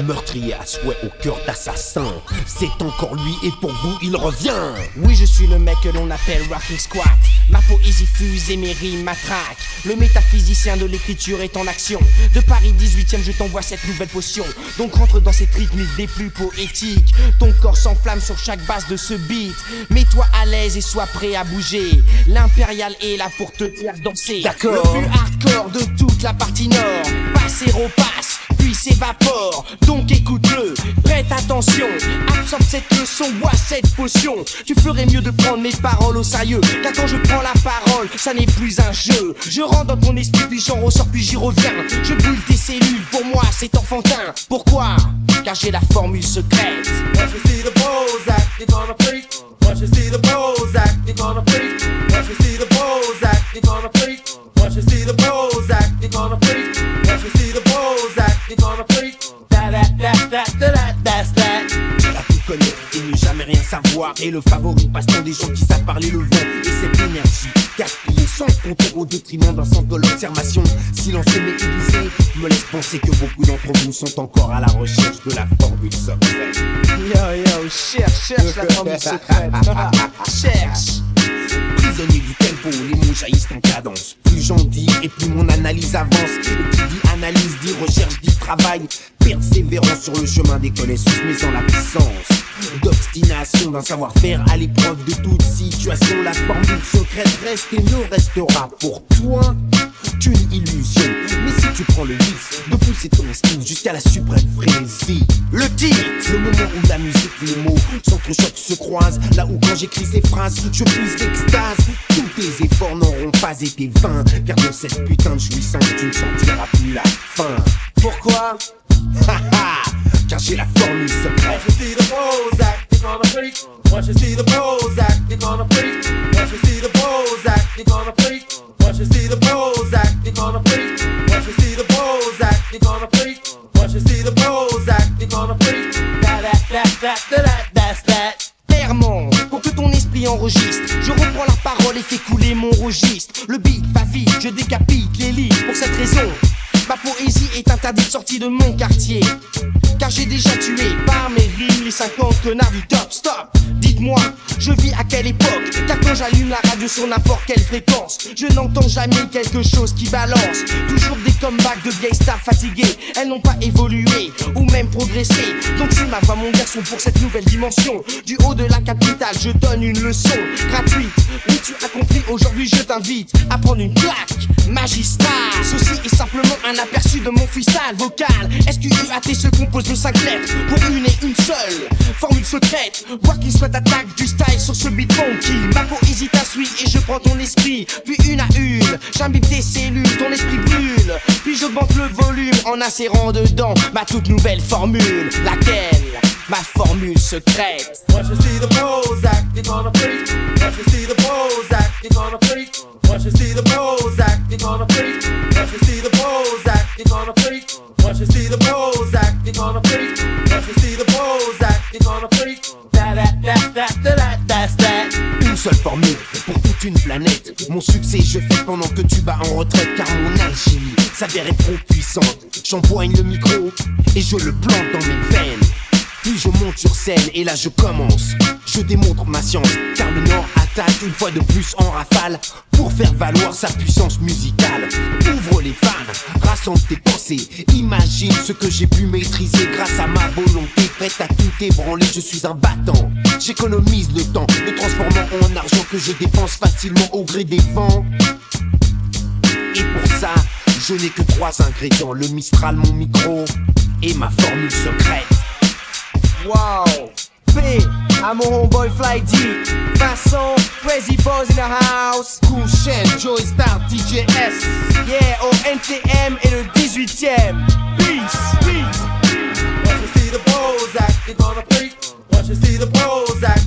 Meurtrier à souhait au cœur d'assassin. C'est encore lui et pour vous il revient. Oui, je suis le mec que l'on appelle Rocking Squat. Ma poésie fuse et mes rimes m'attraquent. Le métaphysicien de l'écriture est en action. De Paris 18ème, je t'envoie cette nouvelle potion. Donc rentre dans cette rythmique des plus poétiques. Ton corps s'enflamme sur chaque base de ce beat. Mets-toi à l'aise et sois prêt à bouger. L'impérial est là pour te faire danser. D'accord. Le plus hardcore de toute la partie nord. Passe et repasse, puis s'évapore. Donc écoute-le, prête attention. Absorbe cette leçon, bois cette potion. Tu ferais mieux de prendre mes paroles au sérieux. Car quand je prends la parole, ça n'est plus un jeu. Je rentre dans ton esprit, puis j'en ressors, puis j'y reviens. Je brûle tes cellules, pour moi c'est enfantin. Pourquoi? Car j'ai la formule secrète. Once you see the Bozak, you're gonna freak. Once you see the Bozak, you're gonna freak. Once you see the Bozak, you're gonna freak. Once you see the Bozak, you're gonna freak. Once you see the Bozak, you're gonna freak. That's that. Tu vas tout connaître et ne jamais rien savoir. Et le favori passe-temps des gens qui savent parler le vent. Et cette énergie gaspillée sans compter au détriment d'un sens de l'observation. Silencieux mais aiguisé me laisse penser que beaucoup d'entre vous sont encore à la recherche de la formule secrète. Yo, cherche la formule secrète. Cherche. Prisonnier du tempo, les mots jaillissent en cadence. Plus j'en dis et plus mon analyse avance. Et qui dit analyse dit recherche dit travail. Persévérant sur le chemin des connaissances, mais en la puissance d'obstination d'un savoir-faire à l'épreuve de toute situation. La formule secrète reste et ne restera pour toi qu'une illusion. Mais si tu prends le vice de pousser ton esprit jusqu'à la suprême frénésie. Le titre, le moment où la musique, les mots s'entrechoquent, se croisent. Là où quand j'écris ces phrases, je pousse d'extase. Tous tes efforts n'auront pas été vains. Car dans cette putain de jouissance, tu ne sentiras plus la faim. Pourquoi? Car j'ai la formule secrète. Once you see the Bozak, you're gonna freak. Once you see the Bozak, you're gonna freak. Once you see the Bozak, you're gonna freak. Once you see the Bozak, you're gonna freak. Once you see the Bozak, you're gonna freak. Once you see the Bozak, you're gonna freak. That's that. Clairement, pour que ton esprit enregistre, je reprends la parole et fais couler mon registre. Le beat va vite, je décapite les lits. Pour cette raison, ma poésie est interdite sortie de mon quartier. Car j'ai déjà tué par mes rimes les 50 connards du top. Stop, dites-moi, je vis à quelle époque? Car quand j'allume la radio sur n'importe quelle fréquence, je n'entends jamais quelque chose qui balance. Toujours des comebacks de vieilles stars fatiguées. Elles n'ont pas évolué ou même progressé. Donc c'est ma voix mon garçon pour cette nouvelle dimension. Du haut de la capitale je donne une leçon gratuite. Oui tu as compris, aujourd'hui je t'invite à prendre une claque magistrale. Ceci est simplement un aperçu de mon freestyle vocal. SQUAT se compose de 5 lettres pour une et une seule formule secrète. Voir qu'il soit attaque du style sur ce beat funky. Ma poésie t'insuit et je prends ton esprit. Puis une à une, j'imbibe tes cellules, ton esprit brûle. Puis j'augmente le volume en insérant dedans ma toute nouvelle formule. Laquelle? Ma formule secrète. Once you see the Bozak, you're gonna freak. Once you see the Bozak, you're gonna freak. Once you see the Bozak, you're gonna freak. Once you see the Bozak, you're gonna freak. Once you see the Bozak, you're gonna freak. Once you see the Bozak, you're gonna freak. That's that. Une seule formule pour toute une planète. Mon succès je fais pendant que tu bats en retraite. Car mon alchimie s'avérait trop puissante. J'empoigne le micro et je le plante dans mes veines. Puis je monte sur scène et là je commence. Je démontre ma science car le Nord attaque une fois de plus en rafale pour faire valoir sa puissance musicale. Ouvre les fans, rassemble tes pensées. Imagine ce que j'ai pu maîtriser grâce à ma volonté. Prête à tout ébranler, je suis un battant. J'économise le temps, le transformant en argent que je dépense facilement au gré des vents. Et pour ça, je n'ai que 3 ingrédients. Le Mistral, mon micro et ma formule secrète. Wow, P, à mon homeboy Fly D. Vincent, Crazy Boys in the house. Cool Shen, Joey Star, DJ S. Yeah, au NTM et le 18ème. Peace, peace. Once you see the Bozak, you're gonna freak. Once you see the Bozak,